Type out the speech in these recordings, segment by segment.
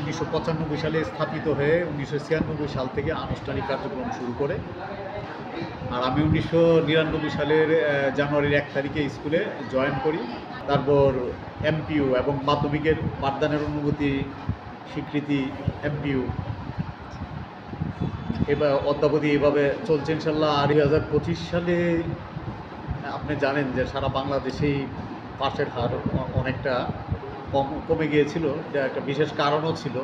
1995 সালে স্থাপিত হয়ে 1996 সাল থেকে আনুষ্ঠানিক কার্যক্রম শুরু করে। আর আমি 1999 সালের জানুয়ারির 1 তারিখে স্কুলে জয়েন করি। তারপর এমপিইউ এবং মাধ্যমিকের পাঠদানের অনুভূতি স্বীকৃতি এমপিইউ এবার অদ্যাবধি এভাবে চলছে ইনশাল্লাহ। আর 2025 সালে আপনি জানেন যে সারা বাংলাদেশেই পাশের হার অনেকটা কমে গিয়েছিল, যা একটা বিশেষ কারণও ছিল।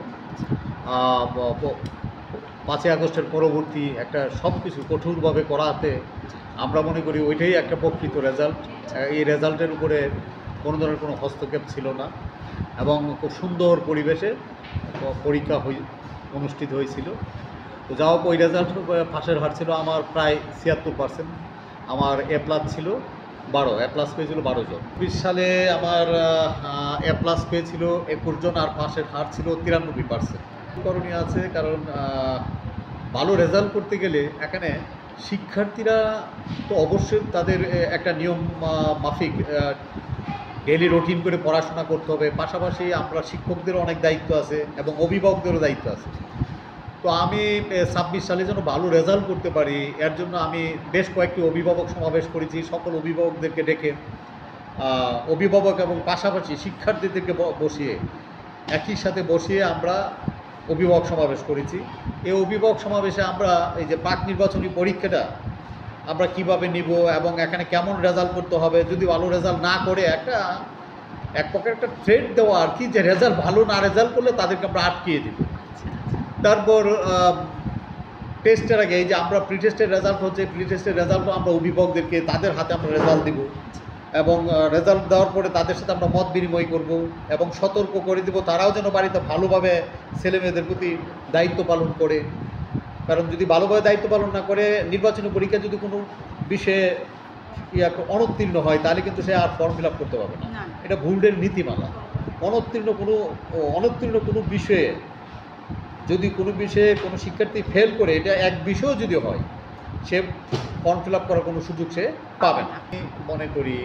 5ই আগস্টের পরবর্তী একটা সব কিছু কঠোরভাবে করাতে আমরা মনে করি ওইটাই একটা প্রকৃত রেজাল্ট। এই রেজাল্টের উপরে কোনো ধরনের কোনো হস্তক্ষেপ ছিল না এবং খুব সুন্দর পরিবেশে পরীক্ষা অনুষ্ঠিত হয়েছিল। তো যাও ওই রেজাল্ট পাশের হার ছিল আমার প্রায় 76%। আমার এ প্লাস ছিল 12, এ প্লাস পেয়েছিল 12 জন। 20 সালে আমার এ প্লাস পেয়েছিল 21 জন আর পাশের হার ছিল 93%। করণীয় আছে, কারণ ভালো রেজাল্ট করতে গেলে এখানে শিক্ষার্থীরা তো অবশ্যই তাদের একটা নিয়ম মাফিক ডেইলি রুটিন করে পড়াশোনা করতে হবে। পাশাপাশি আমরা শিক্ষকদেরও অনেক দায়িত্ব আছে এবং অভিভাবকদেরও দায়িত্ব আছে। তো আমি 26 সালে যেন ভালো রেজাল্ট করতে পারি, এর জন্য আমি বেশ কয়েকটি অভিভাবক সমাবেশ করেছি। সকল অভিভাবকদেরকে ডেকে অভিভাবক এবং পাশাপাশি শিক্ষার্থীদেরকে বসিয়ে একই সাথে বসিয়ে আমরা অভিভাবক সমাবেশ করেছি। এই অভিভাবক সমাবেশে আমরা এই যে প্রাক নির্বাচনী পরীক্ষাটা আমরা কিভাবে নিব এবং এখানে কেমন রেজাল্ট করতে হবে, যদি ভালো রেজাল্ট না করে এক প্রকার একটা থ্রেট দেওয়া আর কি, যে রেজাল্ট ভালো না রেজাল্ট করলে তাদেরকে আমরা আটকিয়ে দিব। তারপর টেস্টের আগে এই যে আমরা প্রি টেস্টের রেজাল্ট হচ্ছে, প্রি টেস্টের রেজাল্টও আমরা অভিভাবকদেরকে তাদের হাতে আমরা রেজাল্ট দিব এবং রেজাল্ট দেওয়ার পরে তাদের সাথে আমরা মত বিনিময় করব এবং সতর্ক করে দেব তারাও যেন বাড়িতে ভালোভাবে ছেলেমেয়েদের প্রতি দায়িত্ব পালন করে। কারণ যদি ভালোভাবে দায়িত্ব পালন না করে নির্বাচনী পরীক্ষা যদি কোনো বিষয়ে অনুত্তীর্ণ হয় তাহলে কিন্তু সে আর ফর্ম ফিল আপ করতে পারবে না। এটা ভুলের নীতিমালা। অনুত্তীর্ণ কোনো বিষয়ে যদি কোনো বিষয়ে কোনো শিক্ষার্থী ফেল করে, এটা এক বিষয়েও যদি হয়, সে ফর্ম ফিল আপ করার কোনো সুযোগ সে পাবে না। আমি মনে করি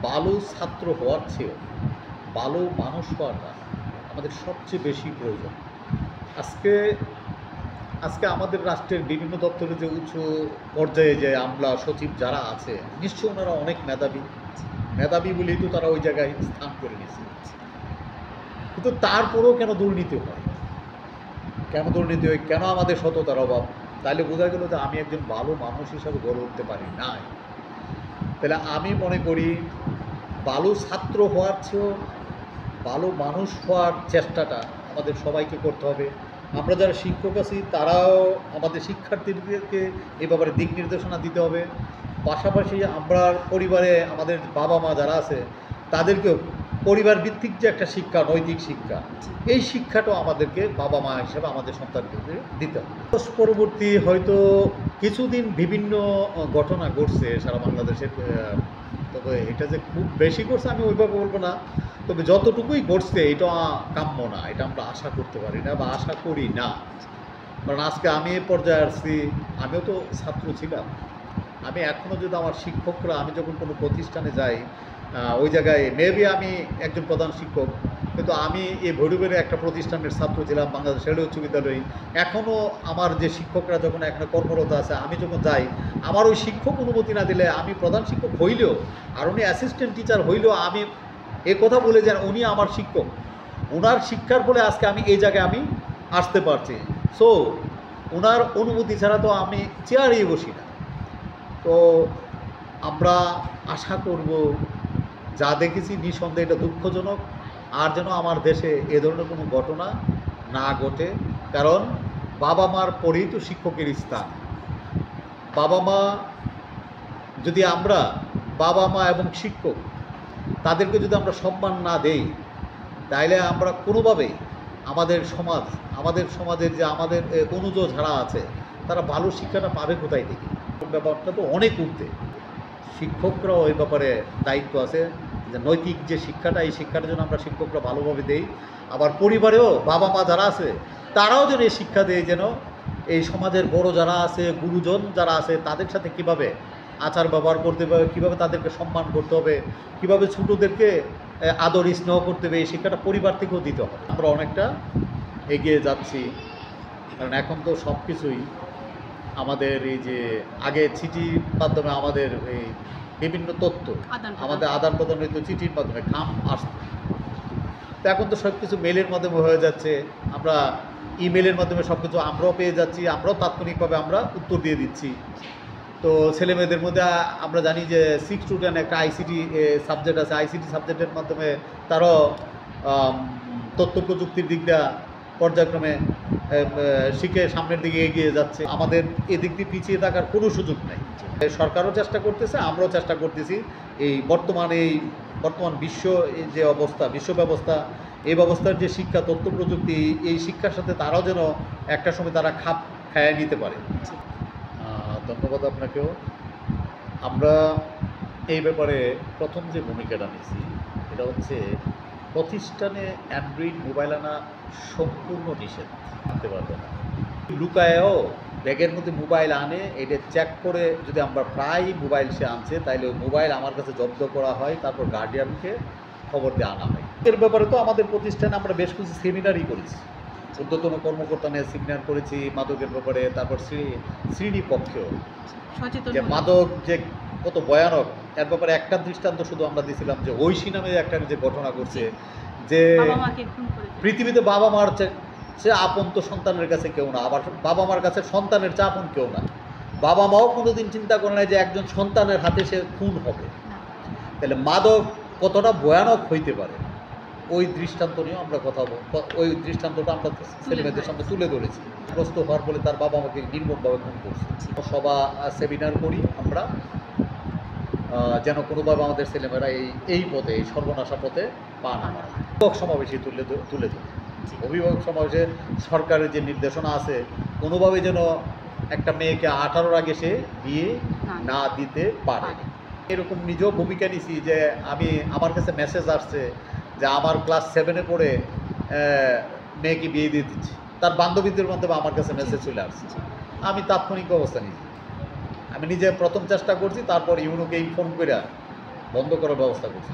ভালো ছাত্র হওয়ার চেয়েও ভালো মানুষ হওয়াটা আমাদের সবচেয়ে বেশি প্রয়োজন। আজকে আমাদের রাষ্ট্রের বিভিন্ন দপ্তরে যে উচ্চ পর্যায়ে যে আমলা সচিব যারা আছে, নিশ্চয়ই ওনারা অনেক মেধাবী বলেই তো তারা ওই জায়গায় স্থান করে নিয়েছে। কিন্তু তারপরেও কেন দুর্নীতি হয়, কেন আমাদের সততার অভাব? তাহলে বোঝা গেল যে আমি একজন ভালো মানুষ হিসাবে গড়ে উঠতে পারি নাই। তাহলে আমি মনে করি ভালো ছাত্র হওয়ার চেয়েও ভালো মানুষ হওয়ার চেষ্টাটা আমাদের সবাইকে করতে হবে। আমরা যারা শিক্ষক আছি তারাও আমাদের শিক্ষার্থীদেরকে এই ব্যাপারে দিক নির্দেশনা দিতে হবে। পাশাপাশি আমরা পরিবারে আমাদের বাবা মা যারা আছে তাদেরকেও পরিবার ভিত্তিক যে একটা শিক্ষা, নৈতিক শিক্ষা, এই শিক্ষাটাও আমাদেরকে বাবা মা হিসেবে আমাদের সন্তানদেরকে দিতে হবে। পরবর্তী হয়তো কিছুদিন বিভিন্ন ঘটনা ঘটছে সারা বাংলাদেশে, তবে এটা যে খুব বেশি ঘটছে আমি ওইভাবে বলবো না, তবে যতটুকুই ঘটছে এটা কাম্য না, এটা আমরা আশা করতে পারি না বা আশা করি না। কারণ আজকে আমি এই পর্যায়ে আসছি, আমিও তো ছাত্র ছিলাম। আমি এখনও যদি আমার শিক্ষকরা, আমি যখন কোনো প্রতিষ্ঠানে যাই ওই জায়গায় মেবি আমি একজন প্রধান শিক্ষক, কিন্তু আমি এই ভৈরবের একটা প্রতিষ্ঠানের ছাত্র ছিলাম, বাংলাদেশ রেলওয়ে উচ্চ বিদ্যালয়ে। এখনও আমার যে শিক্ষকরা যখন এখানে কর্মরত আছে, আমি যখন যাই, আমার ওই শিক্ষক অনুমতি না দিলে, আমি প্রধান শিক্ষক হইলেও আর উনি অ্যাসিস্ট্যান্ট টিচার হইলেও আমি এ কথা বলে যান উনি আমার শিক্ষক, ওনার শিক্ষার ফলে আজকে আমি এই জায়গায় আমি আসতে পারছি। সো ওনার অনুমতি ছাড়া তো আমি চেয়ারেই বসি না। তো আমরা আশা করব, যা দেখেছি নিঃসন্দেহে এটা দুঃখজনক, আর যেন আমার দেশে এ ধরনের কোনো ঘটনা না ঘটে। কারণ বাবা মার পরেই তো শিক্ষকের স্থান। বাবা মা এবং শিক্ষক তাদেরকে যদি আমরা সম্মান না দেই, তাহলে আমরা কোনোভাবেই আমাদের সমাজের যে আমাদের অনুজ যারা আছে তারা ভালো শিক্ষাটা পাবে কোথায় থেকে? ব্যাপারটা তো অনেক ঊর্ধ্বে। শিক্ষকরাও এই ব্যাপারে দায়িত্ব আছে, যে নৈতিক যে শিক্ষাটা, এই শিক্ষাটা যেন আমরা শিক্ষকরা ভালোভাবে দেই। আবার পরিবারেও বাবা মা যারা আছে তারাও যেন এই শিক্ষা দেয়, যেন এই সমাজের বড় যারা আছে, গুরুজন যারা আছে, তাদের সাথে কিভাবে আচার ব্যবহার করতে হবে, কীভাবে তাদেরকে সম্মান করতে হবে, কীভাবে ছোটোদেরকে আদর স্নেহ করতে হবে, এই শিক্ষাটা পরিবার থেকেও দিতে হবে। আমরা অনেকটা এগিয়ে যাচ্ছি। কারণ এখন তো সব কিছুই আমাদের এই যে আগে চিঠির মাধ্যমে আমাদের এই বিভিন্ন তথ্য আমাদের আদান প্রদান হইতো চিঠির মাধ্যমে খাম আসতো, তো এখন তো সব কিছু মেলের মাধ্যমে হয়ে যাচ্ছে। আমরা ইমেলের মাধ্যমে সব কিছু আমরাও পেয়ে যাচ্ছি, আমরাও তাৎক্ষণিকভাবে আমরা উত্তর দিয়ে দিচ্ছি। তো ছেলেমেয়েদের মধ্যে আমরা জানি যে 6 to 10 একটা আইসিটি সাবজেক্ট আছে, আইসিটি সাবজেক্টের মাধ্যমে তারাও তথ্য প্রযুক্তির দিকটা পর্যায়ক্রমে শিখে সামনের দিকে এগিয়ে যাচ্ছে। আমাদের এদিক দিয়ে পিছিয়ে থাকার কোনো সুযোগ নেই। সরকারও চেষ্টা করতেছে, আমরাও চেষ্টা করতেছি এই বর্তমান বিশ্ব যে অবস্থা, বিশ্ব ব্যবস্থা, এই ব্যবস্থার যে শিক্ষা, তথ্য প্রযুক্তি, এই শিক্ষার সাথে তারাও যেন একটা সময় তারা খাপ খাইয়ে নিতে পারে। ধন্যবাদ আপনাকেও। আমরা এই ব্যাপারে প্রথম যে ভূমিকাটা নিয়েছি এটা হচ্ছে প্রতিষ্ঠানে অ্যান্ড্রয়েড মোবাইল আনা সম্পূর্ণ নিষেধ, আনতে পারবে না। লুকায়ও ব্যাগের মধ্যে মোবাইল আনে, এটা চেক করে যদি আমরা প্রায় মোবাইল সে আনছে তাইলে ওই মোবাইল আমার কাছে জব্দ করা হয়, তারপর গার্ডিয়ানকে খবর দিয়ে আনা হয়। এর ব্যাপারে তো আমাদের প্রতিষ্ঠানে আমরা বেশ কিছু সেমিনারই করেছি, ঊর্ধ্বতন কর্মকর্তা নিয়ে সেমিনার করেছি মাদকের ব্যাপারে। তারপর শ্রেণীকক্ষেও যে মাদক যে কত ভয়ানক এর ব্যাপারে একটা দৃষ্টান্ত শুধু আমরা দিয়েছিলাম যে ঐশী নামে একটা যে ঘটনা ঘটছে, যে পৃথিবীতে বাবা মার সে আপন তো সন্তানের কাছে কেউ না, আবার বাবা মার কাছে সন্তানের চেয়ে আপন কেউ না। বাবা মাও কোনোদিন চিন্তা করে না যে একজন সন্তানের হাতে সে খুন হবে। তাহলে মাদক কতটা ভয়ানক হইতে পারে ওই দৃষ্টান্ত নিয়েও আমরা কথা ওই দৃষ্টান্তটা আমরা ছেলেমেয়েদের সামনে তুলে ধরেছি। গ্রস্ত হওয়ার ফলে তার বাবা আমাকে নির্মমভাবে খুন করছে। সভা সেমিনার করি আমরা যেন কোনোভাবে আমাদের ছেলেমেয়েরা এই পথে, এই সর্বনাশা পথে পা না মারে। অভিভাবক সমাবেশে তুলে ধরে অভিভাবক সমাবেশে সরকারের যে নির্দেশনা আছে কোনোভাবে যেন একটা মেয়েকে 18-র আগে সে বিয়ে না দিতে পারে। এরকম নিজেও ভূমিকা নিছি যে আমার কাছে মেসেজ আসছে যে আমার ক্লাস 7-এ পড়ে মেয়েকে বিয়ে দিয়ে দিচ্ছি, তার বান্ধবীদের মাধ্যমে আমার কাছে মেসেজ চলে আসছে। আমি তাৎক্ষণিক ব্যবস্থা নিয়েছি, আমি নিজে প্রথম চেষ্টা করছি, তারপর ইউনোকে ইনফর্ম করে বন্ধ করার ব্যবস্থা করছি।